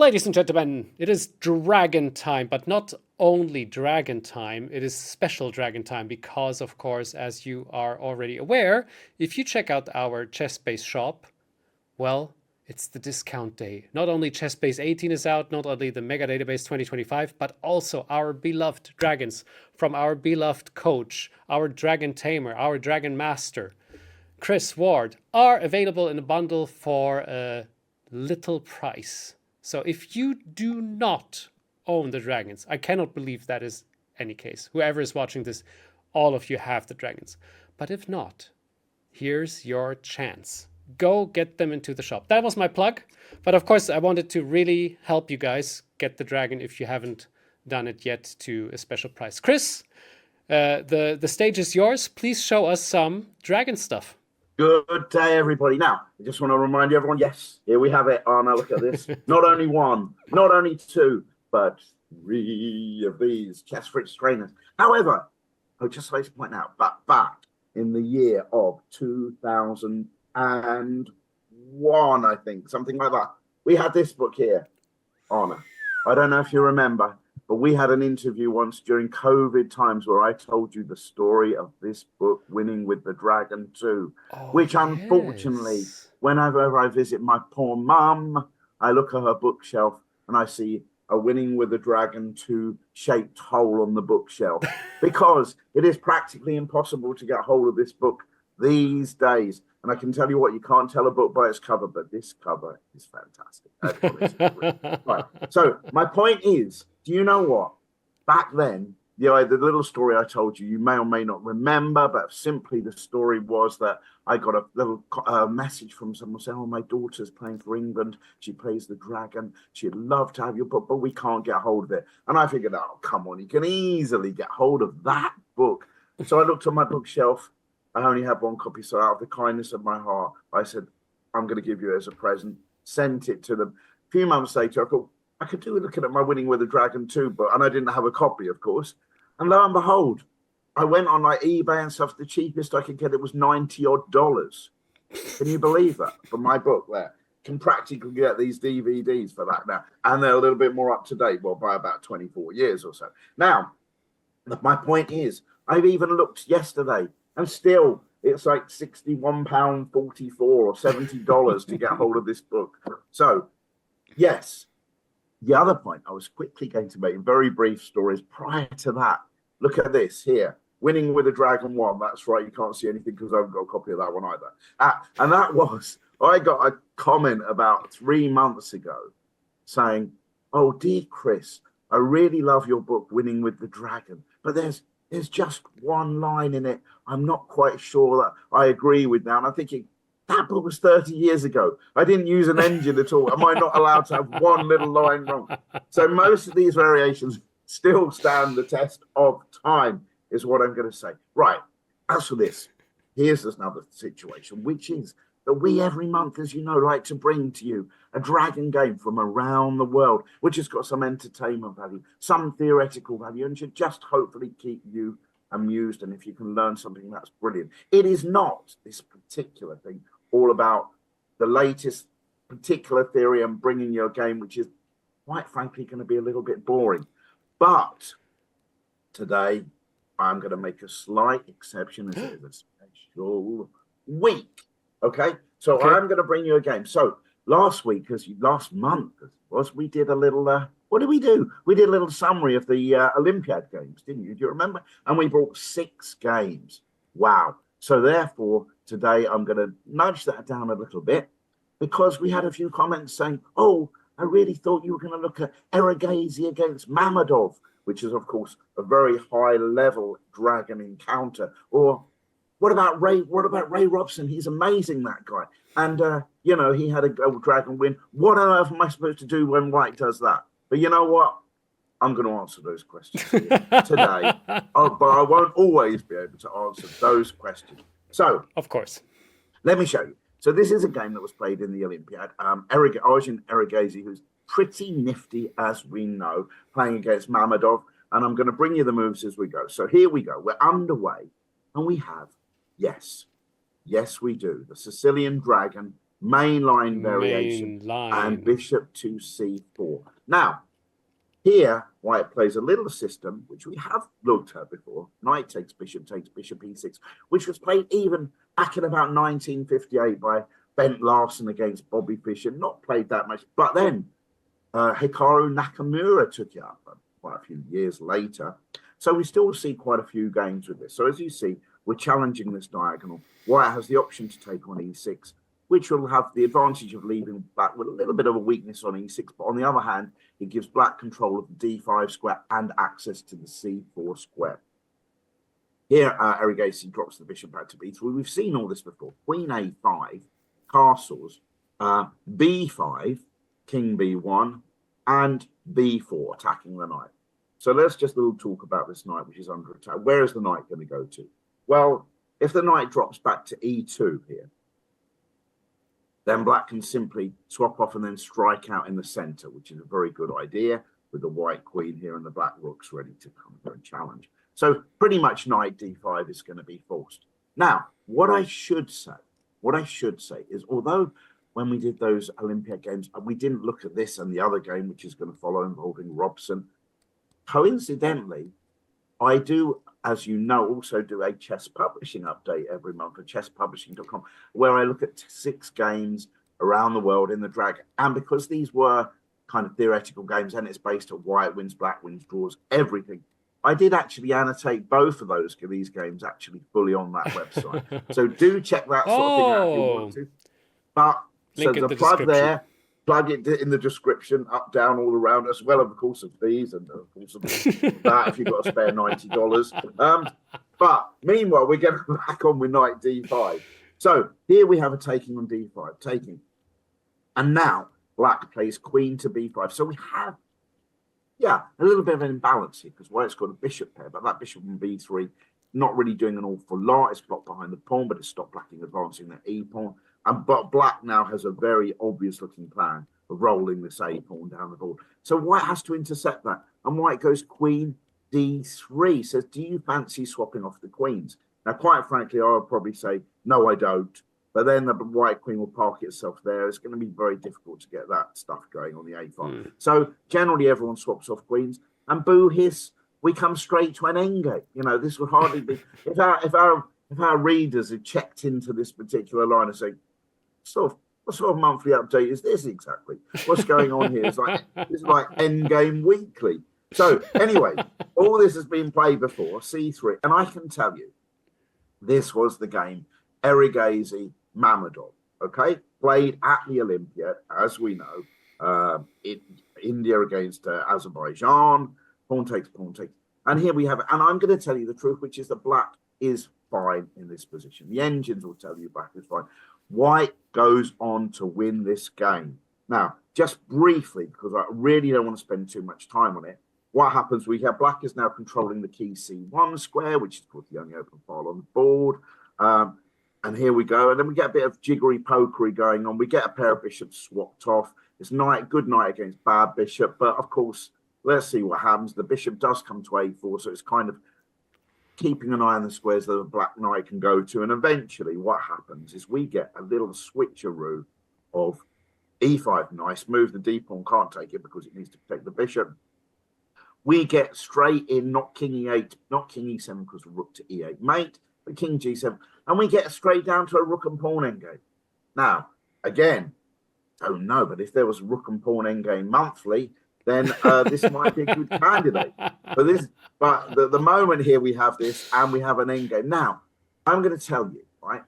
Ladies and gentlemen, it is dragon time, but not only dragon time, it is special dragon time because, of course, as you are already aware, if you check out our chess-based shop, well, it's the discount day. Not only chess-based 18 is out, not only the Mega Database 2025, but also our beloved dragons from our beloved coach, our dragon tamer, our dragon master, Chris Ward, are available in a bundle for a little price. So if you do not own the dragons, I cannot believe that is any case. Whoever is watching this, all of you have the dragons. But if not, here's your chance. Go get them into the shop. That was my plug. But of course, I wanted to really help you guys get the dragon if you haven't done it yet to a special price. Chris, the stage is yours. Please show us some dragon stuff. Good day, everybody. Now, I just want to remind you, everyone, yes, here we have it. Oh, now look at this. Not only one, not only two, but three of these Chess Fritz trainers. However, I'll just like to point out, but back in the year of 2001, I think, something like that, we had this book here, Honor. I don't know if you remember, but we had an interview once during COVID times where I told you the story of this book, Winning with the Dragon 2, which unfortunately, whenever I visit my poor mum, I look at her bookshelf and I see a Winning with the Dragon 2 shaped hole on the bookshelf because it is practically impossible to get hold of this book these days. And I can tell you what, you can't tell a book by its cover, but this cover is fantastic. Right. So my point is, do you know what? Back then, the little story I told you, you may or may not remember, but simply the story was that I got a little message from someone saying, oh, my daughter's playing for England. She plays the dragon. She'd love to have your book, but we can't get hold of it. And I figured, oh, come on, you can easily get hold of that book. So I looked on my bookshelf. I only had one copy, so out of the kindness of my heart, I said, I'm going to give you it as a present. Sent it to them. A few months later, I thought, I could do it looking at my Winning with the Dragon 2 book, and I didn't have a copy, of course. And lo and behold, I went on like eBay and stuff. The cheapest I could get it was $90-odd. Can you believe that? For my book there. Can practically get these DVDs for that now. And they're a little bit more up to date, well, by about 24 years or so. Now, my point is, I've even looked yesterday, and still it's like £61.44 or $70 to get hold of this book. So, yes. The other point I was quickly going to make in very brief stories prior to that. Look at this here. Winning with a Dragon 1. That's right. You can't see anything because I haven't got a copy of that one either. And that was, I got a comment about 3 months ago saying, oh, dear Chris, I really love your book, Winning with the Dragon. But there's just one line in it I'm not quite sure that I agree with now. And I'm thinking, that book was 30 years ago. I didn't use an engine at all. Am I not allowed to have one little line wrong? So most of these variations still stand the test of time, is what I'm going to say. Right. As for this, here's another situation, which is that we every month, as you know, like to bring to you a dragon game from around the world, which has got some entertainment value, some theoretical value, and should just hopefully keep you amused. And if you can learn something, that's brilliant. It is not this particular thing all about the latest particular theory and bringing you a game which is quite frankly going to be a little bit boring. But today I'm going to make a slight exception as it is a special week. Okay, so I'm going to bring you a game. So last month was, we did a little what did we do? We did a little summary of the Olympiad games, didn't you? Do you remember? And we brought 6 games. Wow. So therefore, today I'm going to nudge that down a little bit because we had a few comments saying, oh, I really thought you were going to look at Erigaisi against Mammadov, which is, of course, a very high-level dragon encounter. Or what about Ray Robson? He's amazing, that guy. And, you know, he had a gold dragon win. What on earth am I supposed to do when White does that? But you know what? I'm going to answer those questions today. But I won't always be able to answer those questions. So, of course, let me show you. So this is a game that was played in the Olympiad. Arjun Erigaisi, who's pretty nifty, as we know, playing against Mammadov. And I'm going to bring you the moves as we go. So here we go. We're underway. And we have, yes, we do, the Sicilian dragon mainline variation, Main line. and bishop to c4. Now, here, white plays a little system, which we have looked at before. Knight takes bishop e6, which was played even back in about 1958 by Bent Larson against Bobby Fischer. Not played that much, but then Hikaru Nakamura took it up quite a few years later. So we still see quite a few games with this. So as you see, we're challenging this diagonal. White has the option to take on e6, which will have the advantage of leaving black with a little bit of a weakness on e6. But on the other hand, it gives black control of the d5 square and access to the c4 square. Here, Erigaisi drops the bishop back to b3. We've seen all this before. Queen a5, castles, b5, king b1, and b4, attacking the knight. So let's just a little talk about this knight, which is under attack. Where is the knight going to go to? Well, if the knight drops back to e2 here, then black can simply swap off and then strike out in the center, which is a very good idea with the white queen here and the black rooks ready to come and challenge. So pretty much knight d5 is going to be forced. Now, what I should say is, although when we did those Olympiad games, we didn't look at this and the other game, which is going to follow, involving Robson. Coincidentally, I do, as you know, also do a chess publishing update every month at chesspublishing.com, where I look at 6 games around the world in the Dragon. And because these were kind of theoretical games and it's based on white wins, black wins, draws, everything, I did actually annotate both of these games actually fully on that website. So do check that sort of thing out if you want to. But Link so the plug there, plug it in the description, up, down, all around, as well, of course, of these, and of course of that if you've got to spare $90. But meanwhile, we're getting back on with knight d5. So here we have a taking on d5, taking. And now black plays queen to b5. So we have, a little bit of an imbalance here, because white's got a bishop pair, but that bishop on b3, not really doing an awful lot. It's blocked behind the pawn, but it's stopped black in advancing the e pawn. But black now has a very obvious looking plan of rolling this a pawn down the board. So white has to intercept that. And white goes queen d3. Says, do you fancy swapping off the queens? Now, quite frankly, I would probably say, no, I don't. But then the white queen will park itself there. It's going to be very difficult to get that stuff going on the a5. So generally, everyone swaps off queens. And boo hiss, we come straight to an endgame. You know, this would hardly be... If our readers had checked into this particular line and say, what sort of monthly update is this exactly? What's going on here? It's like Endgame Weekly. So anyway, all this has been played before, C3, and I can tell you, this was the game Erigaisi Mammadov, okay? Played at the Olympiad, as we know, India against Azerbaijan, pawn takes, and here we have it. And I'm going to tell you the truth, which is that black is fine in this position. The engines will tell you black is fine. White goes on to win this game. Now, just briefly, because I really don't want to spend too much time on it, what happens, we have black is now controlling the key C1 square, which is, of course, the only open file on the board. And here we go. And then we get a bit of jiggery pokery going on. We get a pair of bishops swapped off. It's good knight against bad bishop. But, of course, let's see what happens. The bishop does come to a4, so it's kind of keeping an eye on the squares that the black knight can go to. And eventually what happens is we get a little switcheroo of e5. Nice move. The d pawn can't take it because it needs to protect the bishop. We get straight in, not king e8, not king e7 because rook to e8 mate, but king g7. And we get straight down to a rook and pawn endgame. Now, again, don't know, but if there was rook and pawn endgame monthly, then this might be a good candidate for this. But the moment here we have this and we have an endgame. Now, I'm going to tell you, right?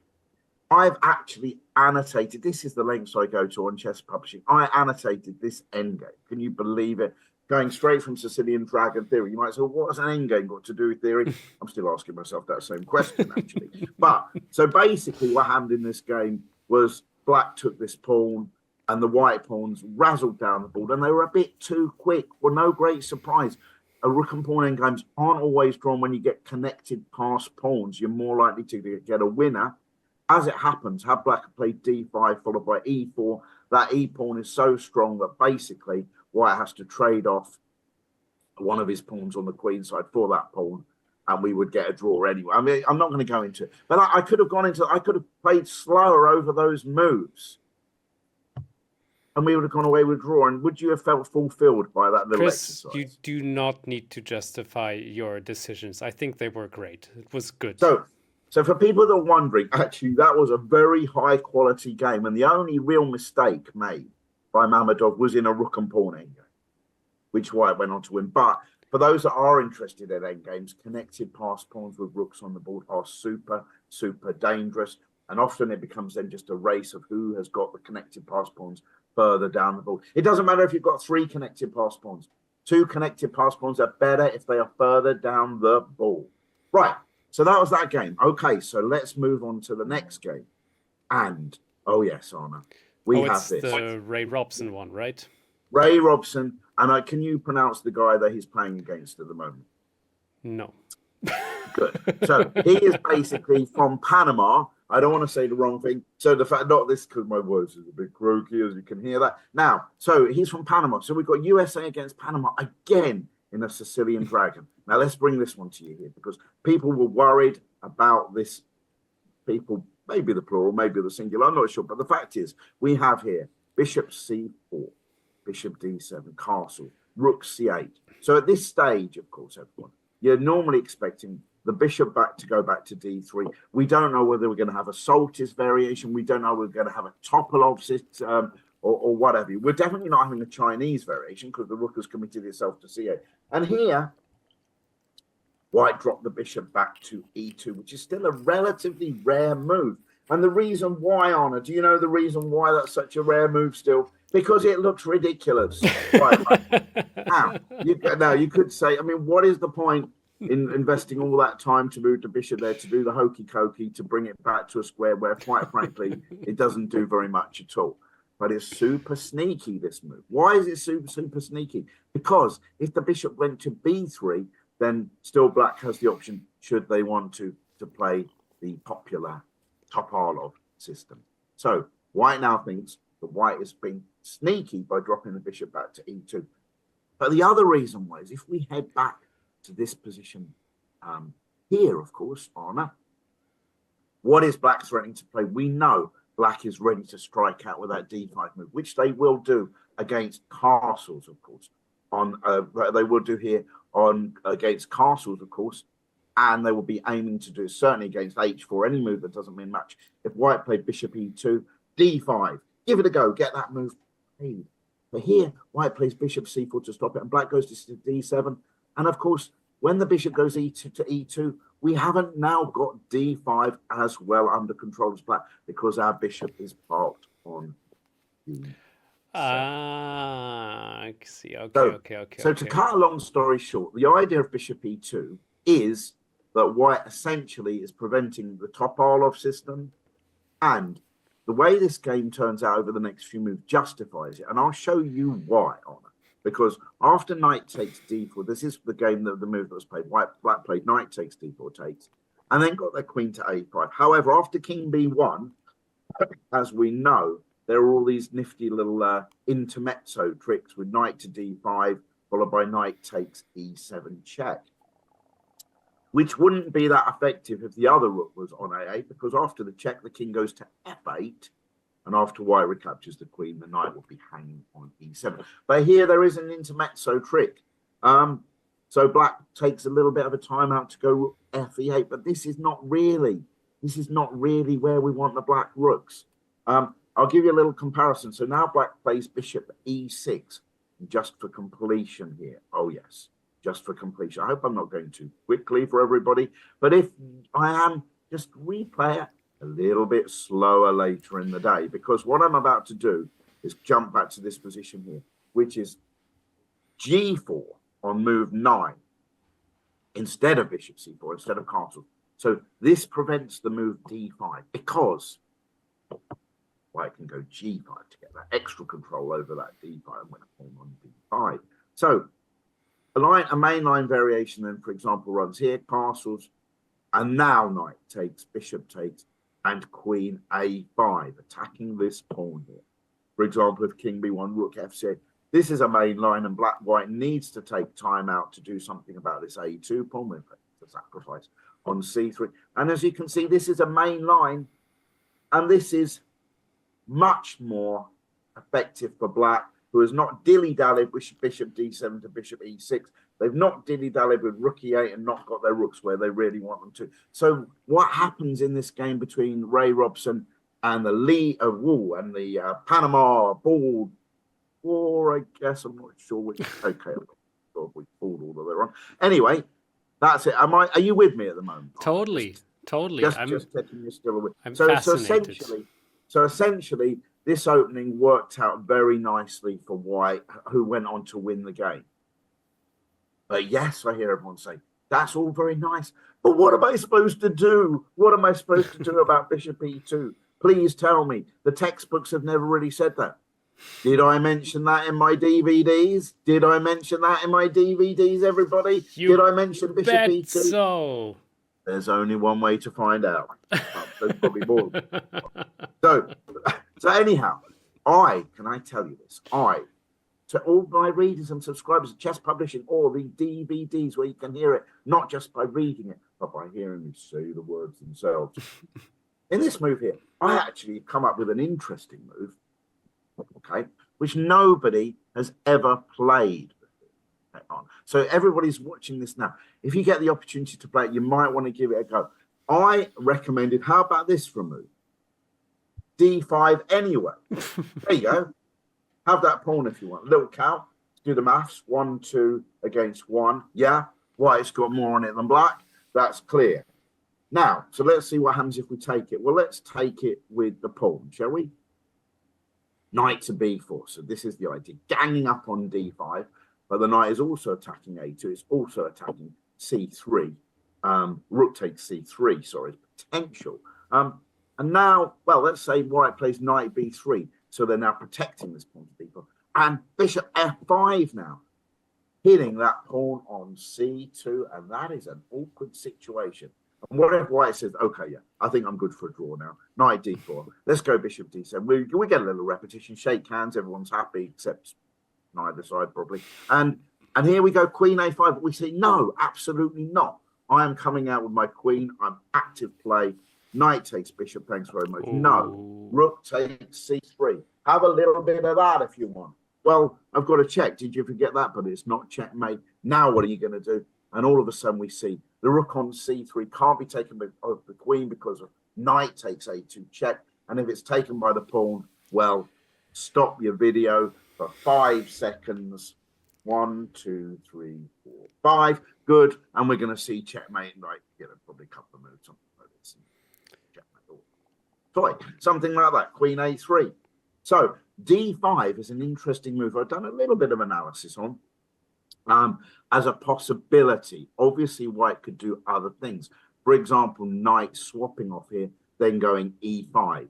I've actually annotated, this is the lengths I go to on Chess Publishing. I annotated this endgame. Can you believe it? Going straight from Sicilian Dragon Theory. You might say, well, what has an endgame got to do with theory? I'm still asking myself that same question, actually. But so basically what happened in this game was black took this pawn, and the white pawns razzled down the board, and they were a bit too quick. Well, no great surprise. A rook and pawn endgames aren't always drawn when you get connected past pawns. You're more likely to get a winner. As it happens, had black played d5 followed by e4, that e pawn is so strong that basically white has to trade off one of his pawns on the queen side for that pawn, and we would get a draw anyway. I mean, I'm not going to go into it, but I could have gone into, I could have played slower over those moves. and we would have gone away with a draw. And would you have felt fulfilled by that little Chris, you exercise? do not need to justify your decisions. I think they were great. It was good. So for people that are wondering, actually, that was a very high quality game, and the only real mistake made by Mamedov was in a rook and pawn endgame, which White went on to win. But for those that are interested in endgames, connected passed pawns with rooks on the board are super, super dangerous. And often it becomes then just a race of who has got the connected passed pawns further down the board. It doesn't matter if you've got 3 connected passed pawns. 2 connected passed pawns are better if they are further down the board. Right. So that was that game. Okay, so let's move on to the next game. And, oh yes, Anna, we have it's this. the Ray Robson one, right? Ray Robson. And can you pronounce the guy that he's playing against at the moment? No. Good. So he is basically from Panama. I don't want to say the wrong thing. So the fact, not this, because my voice is a bit croaky, as you can hear that. Now, so he's from Panama. So we've got USA against Panama again in a Sicilian Dragon. Now, let's bring this one to you here, because people were worried about this. People, maybe the plural, maybe the singular, I'm not sure. But the fact is, we have here Bishop C4, Bishop D7, Castle, Rook C8. So at this stage, of course, everyone, you're normally expecting the bishop to go back to D3. We don't know whether we're going to have a Soltis variation. We don't know whether we're going to have a Topolov system or whatever. We're definitely not having a Chinese variation because the rook has committed itself to C8. And here, White dropped the bishop back to E2, which is still a relatively rare move. And the reason why, Anna, do you know the reason why that's such a rare move still? Because it looks ridiculous. Right. Now, you could say, I mean, what is the point in investing all that time to move the bishop there, to do the hokey cokey, to bring it back to a square where, quite frankly, it doesn't do very much at all? But it's super sneaky, this move. Why is it super, super sneaky? Because if the bishop went to B3, then still black has the option, should they want to play the popular Topolov system. So White now thinks that White is being sneaky by dropping the bishop back to E2. But the other reason why is if we head back to this position here, of course, Anna, what is black threatening to play? We know black is ready to strike out with that D5 move, which they will do against castles, of course. They will do here against castles, of course, and they will be aiming to do certainly against H4, any move that doesn't mean much. If White played bishop E2, D5, give it a go, get that move played. But here, White plays bishop C4 to stop it, and black goes to D7. And of course, when the bishop goes E2 to E2, we haven't now got D5 as well under control as black because our bishop is parked on D7. I see. Okay. So to cut a long story short, the idea of bishop E2 is that White essentially is preventing the Topolov system, and the way this game turns out over the next few moves justifies it. And I'll show you why, Anna. Because after knight takes d4, this is the game, the move that was played. Black played knight takes d4 takes, and then got their queen to a5. However, after king b1, as we know, there are all these nifty little intermezzo tricks with knight to d5, followed by knight takes e7 check, which wouldn't be that effective if the other rook was on a8, because after the check, the king goes to f8. And after White recaptures the queen, the knight will be hanging on e7. But here there is an intermezzo trick. So black takes a little bit of a timeout to go f8, but this is not really where we want the black rooks. I'll give you a little comparison. So now black plays bishop e6, just for completion here. Oh yes, just for completion. I hope I'm not going too quickly for everybody, but if I am, just replay it a little bit slower later in the day, because what I'm about to do is jump back to this position here, which is g4 on move 9 instead of bishop c4, instead of castle. So this prevents the move d5 because White can go g5 to get that extra control over that d5 when a pawn on d5. So a main line variation then, for example, runs here, castles, and now knight takes, bishop takes, and queen a5, attacking this pawn here. For example, if king b1, rook f6, this is a main line, and White needs to take time out to do something about this a2 pawn with the sacrifice on c3. And as you can see, this is a main line, and this is much more effective for black, who has not dilly-dallied with bishop d7 to bishop e6. They've not dilly-dallied with rook e8 and not got their rooks where they really want them to. So what happens in this game between Ray Robson and the Panama ball war, I guess, I'm not sure which. Okay, we pulled all of it wrong. Anyway, that's it. Are you with me at the moment? Totally. Just checking you're still with. I'm So fascinated. essentially, this opening worked out very nicely for White, who went on to win the game. But yes, I hear everyone say, that's all very nice. But what am I supposed to do? What am I supposed to do about bishop e2? Please tell me. The textbooks have never really said that. Did I mention that in my DVDs? Everybody? Did I mention bishop e2? So. There's only one way to find out. There's probably more. So anyhow, can I tell you this? To all my readers and subscribers of Chess Publishing, or the DVDs where you can hear it, not just by reading it, but by hearing me say the words themselves. In this move here, I actually come up with an interesting move, okay, which nobody has ever played on. So everybody's watching this now. If you get the opportunity to play it, you might want to give it a go. I recommended, how about this for a move? D5 anyway. There you go. Have that pawn if you want. Little cow. Do the maths. 1, 2 against 1. Yeah. White's got more on it than black. That's clear. Now, so let's see what happens if we take it. Well, let's take it with the pawn, shall we? Knight to b4. So this is the idea. Ganging up on d5. But the knight is also attacking a2. It's also attacking c3. Rook takes c3, sorry, potential. And now, well, let's say White plays knight b3. So they're now protecting this pawn to b4. And bishop f5 now. Hitting that pawn on c2. And that is an awkward situation. And whatever White says, okay, yeah, I think I'm good for a draw now. Knight d4. Let's go bishop d7. We get a little repetition. Shake hands. Everyone's happy, except neither side probably. And here we go, queen a5. But we say, no, absolutely not. I am coming out with my queen. I'm active play. Knight takes bishop. Thanks very much. Ooh. No. Rook takes c3. Have a little bit of that if you want. Well, I've got to check. Did you forget that? But it's not checkmate. Now what are you going to do? And all of a sudden we see the rook on c3 can't be taken by the queen because of knight takes a2 check. And if it's taken by the pawn, well, stop your video for 5 seconds. 1, 2, 3, 4, 5. Good. And we're going to see checkmate. Right. Probably a couple of moves. Something like this. Toy. Something like that. Queen a3. So d5 is an interesting move. I've done a little bit of analysis on as a possibility. Obviously, White could do other things. For example, knight swapping off here, then going e5.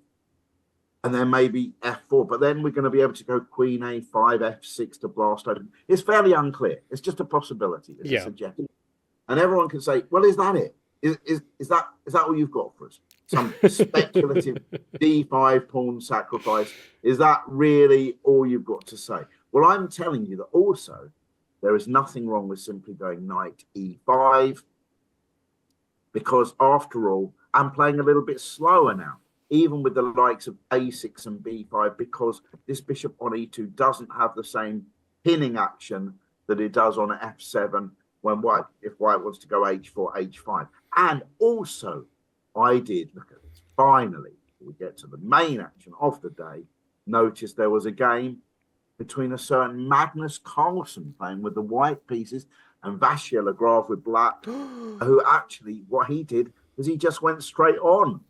And then maybe f4. But then we're going to be able to go queen a5, f6 to blast open. It's fairly unclear. It's just a possibility. It's a suggestion. And everyone can say, well, is that it? Is that all you've got for us? Some speculative d5 pawn sacrifice. Is that really all you've got to say? Well, I'm telling you that also there is nothing wrong with simply going knight e5, because after all, I'm playing a little bit slower now, even with the likes of a6 and b5, because this bishop on e2 doesn't have the same pinning action that it does on f7 when if White wants to go h4, h5. And also, I did, look at this, finally, we get to the main action of the day, notice there was a game between a certain Magnus Carlsen playing with the white pieces and Vasya Lagrave with black, who actually, what he did was he just went straight on.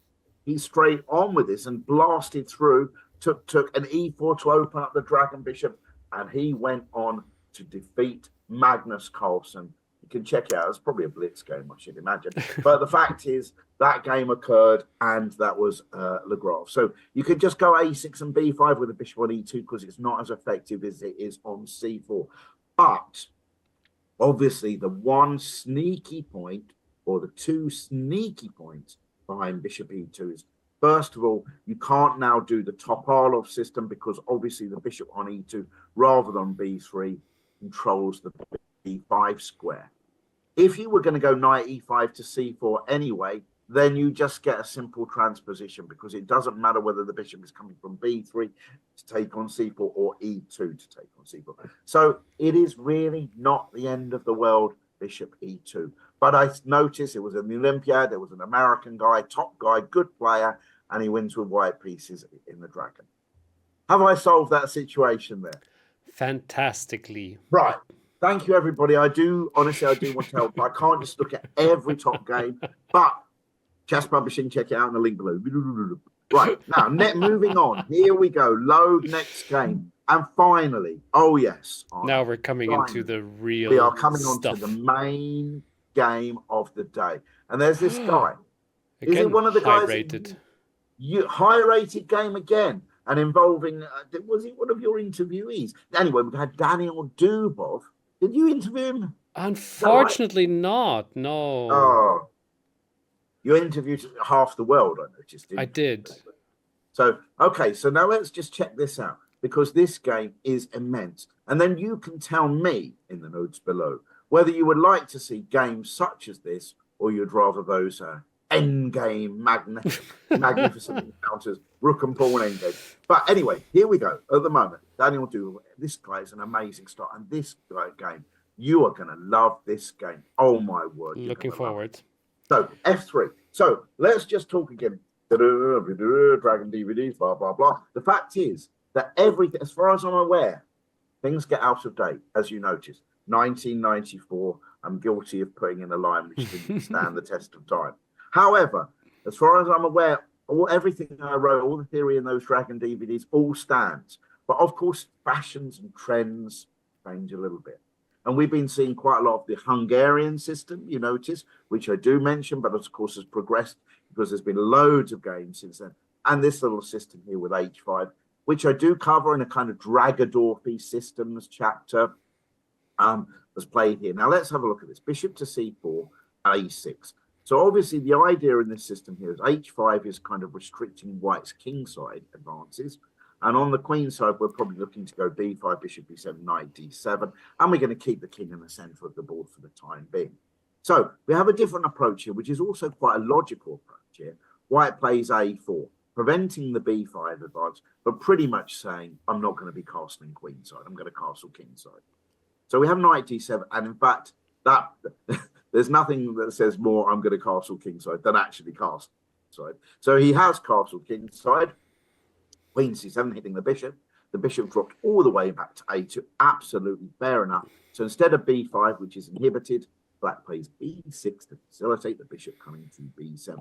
He straight on with this and blasted through, took an e4 to open up the dragon bishop, and he went on to defeat Magnus Carlsen. You can check it out. It's probably a blitz game, I should imagine. But the fact is, that game occurred, and that was Lagrave. So you could just go a6 and b5 with a bishop on e2 because it's not as effective as it is on c4. But obviously, the one sneaky point, or the two sneaky points behind bishop e2 is, first of all, you can't now do the Topalov system because obviously the bishop on e2, rather than b3, controls the b5 square. If you were going to go knight e5 to c4 anyway, then you just get a simple transposition, because it doesn't matter whether the bishop is coming from b3 to take on c4 or e2 to take on c4. So it is really not the end of the world, bishop e2. But I noticed it was an Olympiad, there was an American guy, top guy, good player, and he wins with white pieces in the dragon. Have I solved that situation there? Fantastically. Right. Thank you, everybody. Honestly, I do want to help. I can't just look at every top game, but Chess Publishing, check it out in the link below. Right, now, moving on. Here we go. Load next game. And finally, oh yes. Now we're coming into the real We are coming stuff. on to the main game of the day. And there's this guy. Again, is it one of the guys? high-rated. High-rated game again. And involving, was it one of your interviewees? Anyway, we've had Daniil Dubov. Did you interview him? Unfortunately not, no. Oh. You interviewed half the world, I noticed. I did. So, okay, so now let's just check this out, because this game is immense. And then you can tell me in the notes below whether you would like to see games such as this, or you'd rather those endgame magnificent encounters, rook and pawn endgame. But anyway, here we go. At the moment, Daniil Dubov, this guy is an amazing start. And this game, you are going to love this game. Oh, my word. Looking forward. So, F3. So, let's just talk again. Dragon DVDs, blah, blah, blah. The fact is that everything, as far as I'm aware, things get out of date, as you noticed. 1994, I'm guilty of putting in a line which didn't stand the test of time. However, as far as I'm aware, everything I wrote, all the theory in those Dragon DVDs, all stands. But of course, fashions and trends change a little bit. And we've been seeing quite a lot of the Hungarian system, you notice, which I do mention, but of course has progressed because there's been loads of games since then. And this little system here with H5, which I do cover in a kind of Dragadorfy systems chapter, was played here. Now let's have a look at this. Bishop to C4, A6. So obviously the idea in this system here is H5 is kind of restricting white's kingside advances. And on the queen side, we're probably looking to go B5, bishop B7, knight D7. And we're going to keep the king in the center of the board for the time being. So we have a different approach here, which is also quite a logical approach here. White plays A4, preventing the B5 advance, but pretty much saying, I'm not going to be castling queenside. I'm going to castle kingside. So we have knight D7. And in fact, that there's nothing that says more, I'm going to castle kingside, than actually castle kingside. So he has castle kingside. Queen C7 hitting the bishop. The bishop dropped all the way back to A2. Absolutely fair enough. So instead of B5, which is inhibited, black plays B6 to facilitate the bishop coming to B7.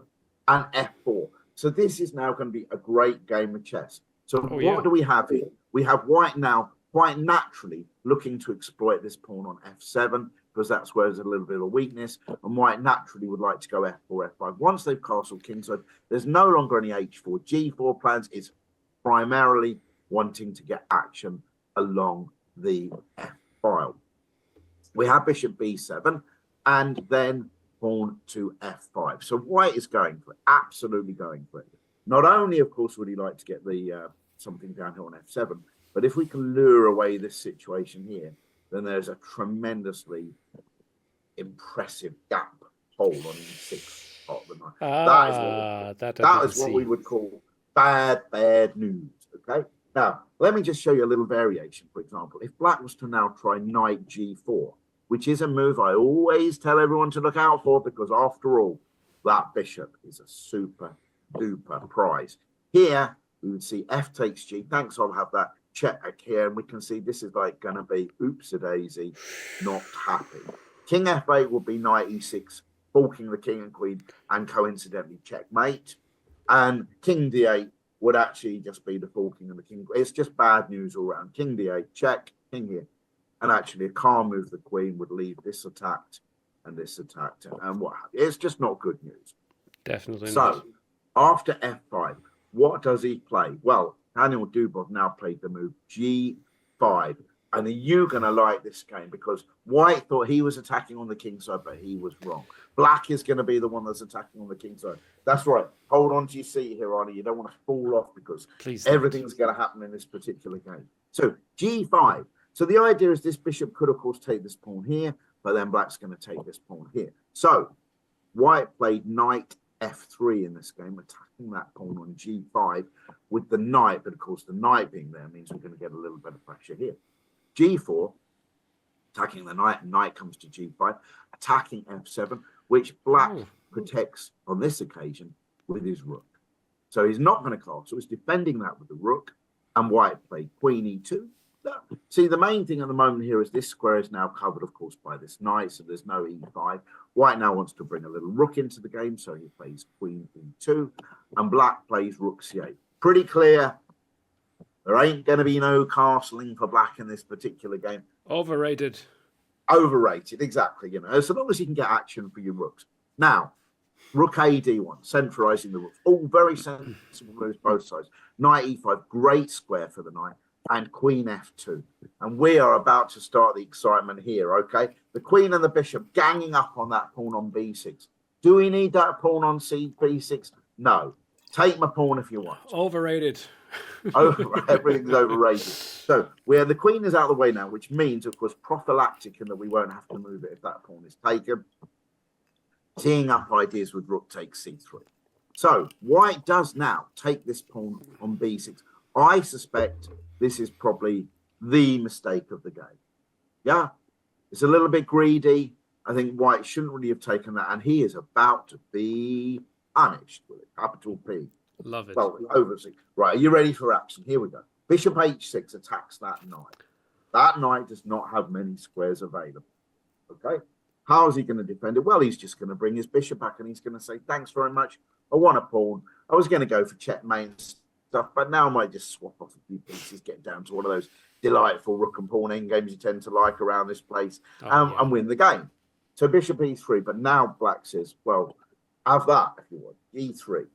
And F4. So this is now going to be a great game of chess. So what do we have here? We have white now quite naturally looking to exploit this pawn on F7, because that's where there's a little bit of weakness. And white naturally would like to go F4, F5. Once they've castled kingside, there's no longer any H4, G4 plans. It's primarily wanting to get action along the F file. We have bishop B7 and then pawn to F5. So white is going for it, absolutely going for it. Not only, of course, would he like to get the something down here on F7, but if we can lure away this situation here, then there's a tremendously impressive gap hole on E6 of the knife. That is what we would call bad news. Okay, now let me just show you a little variation. For example, if black was to now try knight G4, which is a move I always tell everyone to look out for, because after all, that bishop is a super duper prize. Here we would see F takes G. Thanks, I'll have that check here, and we can see this is like going to be oops-a-daisy, not happy. King F8 will be knight E6, forking the king and queen, and coincidentally checkmate. And King D8 would actually just be the forking of the king. It's just bad news all around. King D8, check, king here. And actually a calm move, the queen would leave this attacked and this attacked. And what have you. It's just not good news. Definitely so, not. After F5, what does he play? Well, Daniil Dubov now played the move G5. And you're going to like this game, because white thought he was attacking on the king side, but he was wrong. Black is going to be the one that's attacking on the king side. That's right. Hold on to your seat here, Arnie. You don't want to fall off, because everything's going to happen in this particular game. So G5. So the idea is this bishop could, of course, take this pawn here, but then black's going to take this pawn here. So white played knight f3 in this game, attacking that pawn on g5 with the knight. But of course, the knight being there means we're going to get a little bit of pressure here. g4, attacking the knight, and knight comes to g5, attacking f7, which black protects on this occasion with his rook. So he's not going to castle, he's defending that with the rook, and white played queen e2. See, the main thing at the moment here is this square is now covered, of course, by this knight, so there's no e5. White now wants to bring a little rook into the game, so he plays queen e2, and black plays rook c8. Pretty clear. There ain't going to be no castling for black in this particular game. Overrated. Overrated, exactly. You know, so long as you can get action for your rooks. Now, rook a d1, centralizing the rooks. All very sensible moves, both sides. Knight e5, great square for the knight. And queen f2. And we are about to start the excitement here, okay? The queen and the bishop ganging up on that pawn on b6. Do we need that pawn on b6? No. Take my pawn if you want. Overrated. Everything's overrated. So the queen is out of the way now, which means, of course, prophylactic in that we won't have to move it if that pawn is taken. Teeing up ideas with rook takes c3. So white does now take this pawn on b6. I suspect this is probably the mistake of the game. Yeah, it's a little bit greedy. I think white shouldn't really have taken that, and he is about to be punished with a capital P. Love it. Well, over 6. Right, are you ready for action? Here we go. Bishop h6 attacks that knight. That knight does not have many squares available. Okay, how is he going to defend it? Well, he's just going to bring his bishop back, and he's going to say, thanks very much. I want a pawn. I was going to go for checkmate stuff, but now I might just swap off a few pieces, get down to one of those delightful rook and pawn endgames you tend to like around this place, and win the game. So bishop e3, but now black says, well, have that if you want. e3.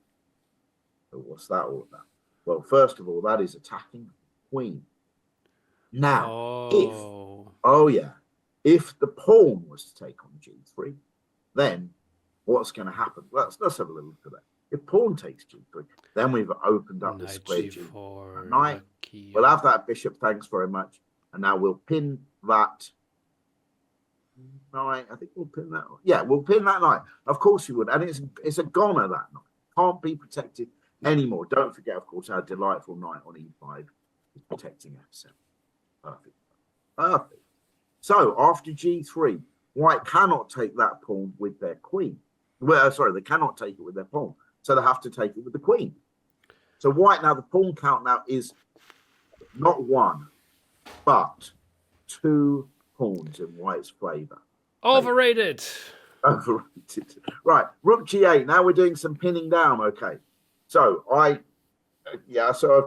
So what's that all about? Well, first of all, that is attacking queen. Now, if the pawn was to take on g3, then what's going to happen? Well, let's have a little look at that. If pawn takes g3, then we've opened up the square g4. Knight. We'll have that bishop, thanks very much. And now we'll pin that knight. I think we'll pin that. Yeah, we'll pin that knight. Of course you would. And it's a goner, that knight. Can't be protected anymore. Don't forget, of course, our delightful knight on e5 is protecting f7. Perfect. Perfect. So after g3, white cannot take that pawn with their queen. Well, sorry, they cannot take it with their pawn. So they have to take it with the queen. So white now, the pawn count now is not 1, but 2 pawns in white's favour. Overrated. Overrated. Right, rook g8. Now we're doing some pinning down, okay. So I've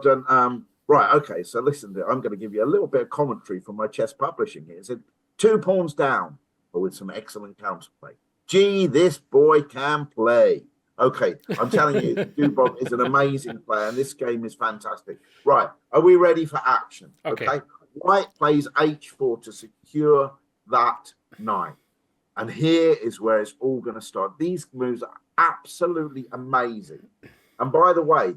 done, right, okay, so listen, I'm going to give you a little bit of commentary from my chess publishing here. It said 2 pawns down, but with some excellent counterplay. Gee, this boy can play. Okay, I'm telling you, Dubov is an amazing player, and this game is fantastic. Right, are we ready for action? Okay. White plays h4 to secure that knight. And here is where it's all going to start. These moves are absolutely amazing. And by the way,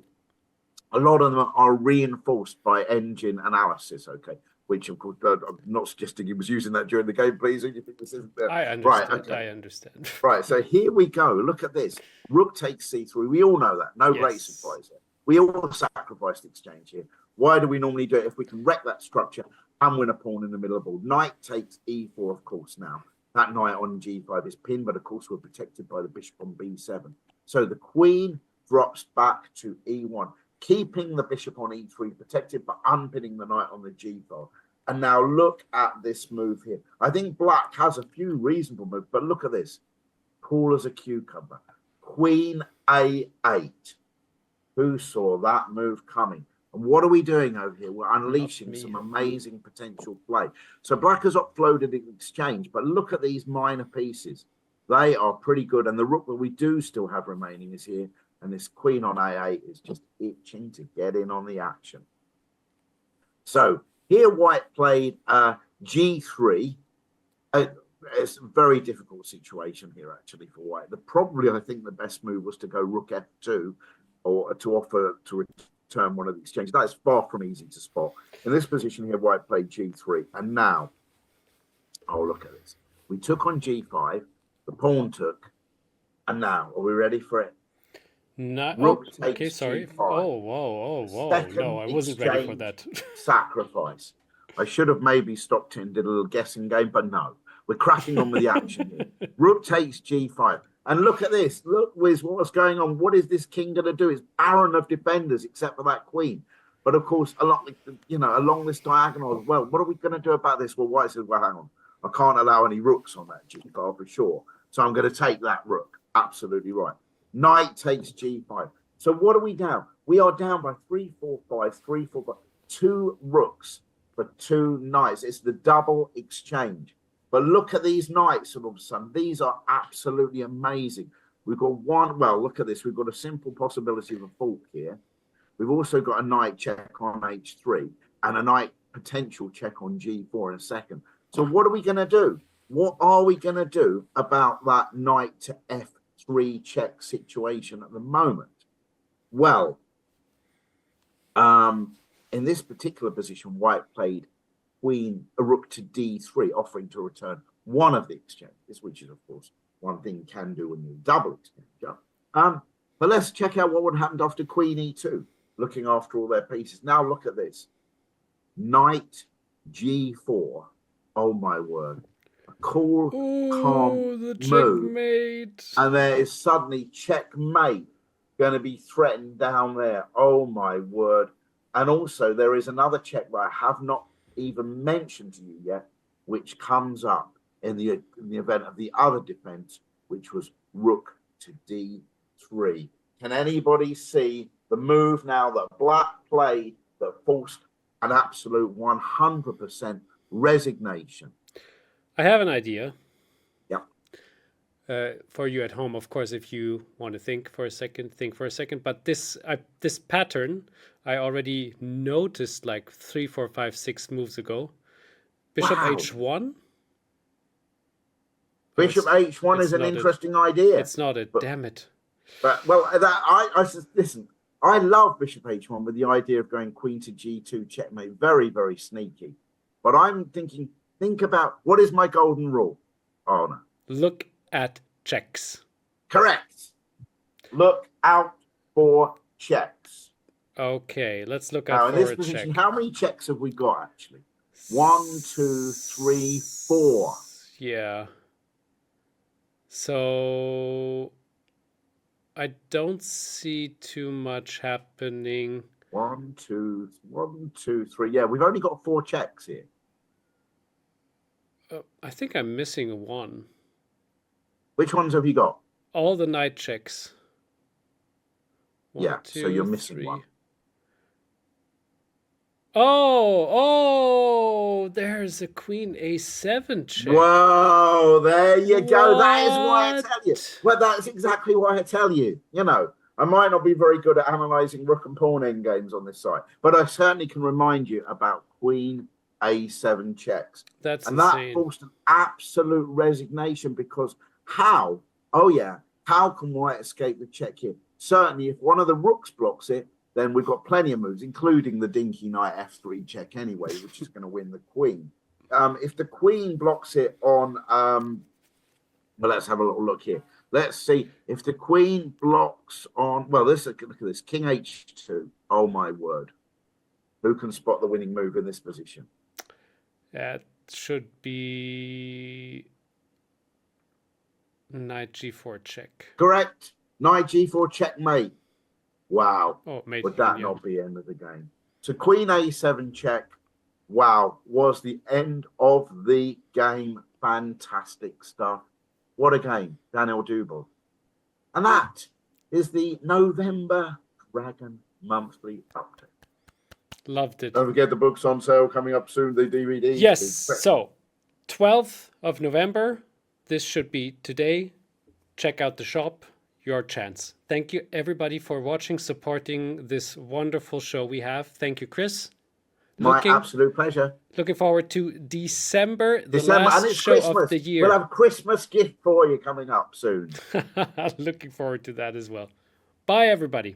a lot of them are reinforced by engine analysis, okay? Which, of course, I'm not suggesting he was using that during the game, please. You think this isn't there? I understand. Right, okay. I understand. Right, so here we go. Look at this. Rook takes c3. We all know that. No great surprise there. We all sacrifice the exchange here. Why do we normally do it? If we can wreck that structure and win a pawn in the middle of the board. Knight takes e4, of course, now. That knight on g5 is pinned, but of course we're protected by the bishop on b7. So the queen drops back to e1, keeping the bishop on e3 protected, but unpinning the knight on the g file. And now look at this move here. I think black has a few reasonable moves, but look at this. Cool as a cucumber. Queen a8. Who saw that move coming? And what are we doing over here? We're unleashing some amazing potential play. So black has offloaded in exchange, but look at these minor pieces. They are pretty good. And the rook that we do still have remaining is here. And this queen on a8 is just itching to get in on the action. So here white played g3. It's a very difficult situation here, actually, for white. Probably, I think, the best move was to go rook f2 or to offer to return one of the exchanges. That is far from easy to spot. In this position here, white played g3. And now, oh, look at this. We took on g5. The pawn took. And now, are we ready for it? No, oh, Rook okay, takes sorry. g5. Oh, whoa, oh, The whoa. No, second I wasn't ready for exchange, that. sacrifice. I should have maybe stopped it and did a little guessing game, but no. We're cracking on with the action here. Rook takes g5. And look at this. Look, Wiz, what's going on? What is this king going to do? It's barren of defenders except for that queen. But of course, along this diagonal as well, what are we going to do about this? Well, White says, well, hang on. I can't allow any rooks on that g5 for sure. So I'm going to take that rook. Absolutely right. Knight takes g5. So what are we down? We are down by 3, 4, 5, 3, 4, 5. 2 rooks for 2 knights. It's the double exchange. But look at these knights all of a sudden. These are absolutely amazing. We've got one, well, look at this. We've got a simple possibility of a fork here. We've also got a knight check on h3 and a knight potential check on g4 in a second. So what are we going to do? What are we going to do about that knight to f3 check situation at the moment? Well, in this particular position, White played a rook to d3, offering to return one of the exchanges, which is, of course, one thing you can do when you double exchange. But let's check out what would happen after queen e2, looking after all their pieces. Now look at this. Knight g4. Oh, my word. A cool, calm the move. checkmate. And there is suddenly checkmate going to be threatened down there. Oh, my word. And also, there is another check that I have not even mentioned to you yet, which comes up in the event of the other defense, which was rook to d3. Can anybody see the move now that Black played that forced an absolute 100% resignation? I have an idea. Yeah. For you at home, of course, if you want to think for a second. But this pattern I already noticed like 3, 4, 5, 6 moves ago. Bishop Wow. h1. Bishop h1 is an interesting idea. It's not it. Damn it. But well, listen. I love Bishop h1 with the idea of going queen to g2 checkmate. Very, very sneaky. But I'm thinking, think about what is my golden rule? Oh no. Look at checks. Correct. Look out for checks. Okay, let's look out for a check. How many checks have we got actually? 1, 2, 3, 4. Yeah. So I don't see too much happening. 1, 2, 3. Yeah, we've only got 4 checks here. I think I'm missing one. Which ones have you got? All the knight checks. 1, yeah, 2, so you're missing 3. one. Oh, there's a queen a7 check. Whoa, there you go. That is why I tell you. Well, that's exactly why I tell you. You know, I might not be very good at analysing rook and pawn endgames on this site, but I certainly can remind you about queen a7 checks. That's and insane. That forced an absolute resignation because how? Oh, yeah. How can White escape the check here? Certainly, if one of the rooks blocks it, then we've got plenty of moves, including the dinky knight f3 check anyway, which is going to win the queen. If the queen blocks it on, well, let's have a little look here. Let's see if the queen blocks on, well, look at this, king h2. Oh, my word. Who can spot the winning move in this position? That should be knight g4 check. Correct. Knight g4 checkmate. Wow. Oh, would that not be the end of the game? So queen a7 check, wow, was the end of the game. Fantastic stuff. What a game, Daniil Dubov. And that is the November Dragon Monthly Update. Loved it. Don't forget the book's on sale coming up soon, the DVD. Yes, so 12th of November, this should be today. Check out the shop. Your chance. Thank you everybody for watching, supporting this wonderful show we have. Thank you, Chris. My absolute pleasure. Looking forward to December, the last show Christmas. of the year. We'll have a Christmas gift for you coming up soon. Looking forward to that as well. Bye, everybody.